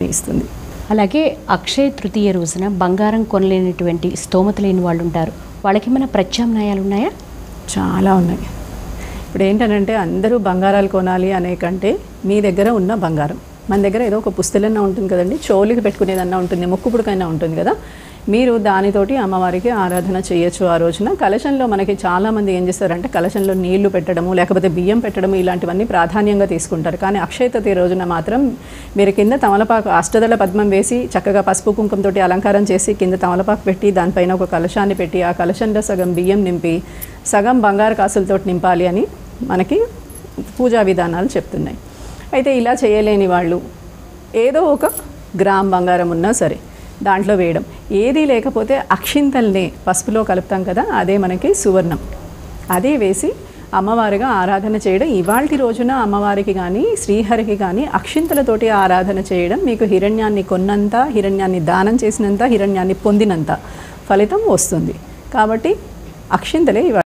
ఫలితాన్ని ఇస్తుంది. అలాగే అక్షయ తృతీయ రోజున బంగారం కొనలేనటువంటి స్తోమత లేని వాళ్ళు ఉంటారు, వాళ్ళకి ఏమైనా ప్రత్యామ్నాయాలు ఉన్నాయా? చాలా ఉన్నాయి. ఇప్పుడు ఏంటంటే అందరూ బంగారాలు కొనాలి అనే కంటే మీ దగ్గర ఉన్న బంగారం, మన దగ్గర ఏదో ఒక పుస్తలన్నా ఉంటుంది కదండి, చెవులకి పెట్టుకునేదన్నా ఉంటుంది, ముక్కుపుడికైనా ఉంటుంది కదా, మీరు దానితోటి అమ్మవారికి ఆరాధన చేయొచ్చు. ఆ రోజున కలశంలో మనకి చాలామంది ఏం చేస్తారంటే కలశంలో నీళ్లు పెట్టడము లేకపోతే బియ్యం పెట్టడము ఇలాంటివన్నీ ప్రాధాన్యంగా తీసుకుంటారు. కానీ అక్షయ తృతీయ రోజున మాత్రం మీరు కింద తమలపాకు అష్టదళ పద్మం వేసి చక్కగా పసుపు కుంకుమతో అలంకారం చేసి కింద తమలపాకు పెట్టి దానిపైన ఒక కలశాన్ని పెట్టి ఆ కలశంలో సగం బియ్యం నింపి సగం బంగారు కాసులతో నింపాలి అని మనకి పూజా విధానాలు చెప్తున్నాయి. అయితే ఇలా చేయలేని వాళ్ళు ఏదో ఒక గ్రామ్ బంగారం ఉన్నా సరే దాంట్లో వేయడం, ఏదీ లేకపోతే అక్షింతల్ని పసుపులో కలుపుతాం కదా, అదే మనకి సువర్ణం, అదే వేసి అమ్మవారిగా ఆరాధన చేయడం. ఇవాల్టి రోజున అమ్మవారికి కానీ శ్రీహరికి కానీ అక్షింతలతోటి ఆరాధన చేయడం మీకు హిరణ్యాన్ని కొన్నంత, హిరణ్యాన్ని దానం చేసినంత, హిరణ్యాన్ని పొందినంత ఫలితం వస్తుంది. కాబట్టి అక్షింతలే ఇవాళ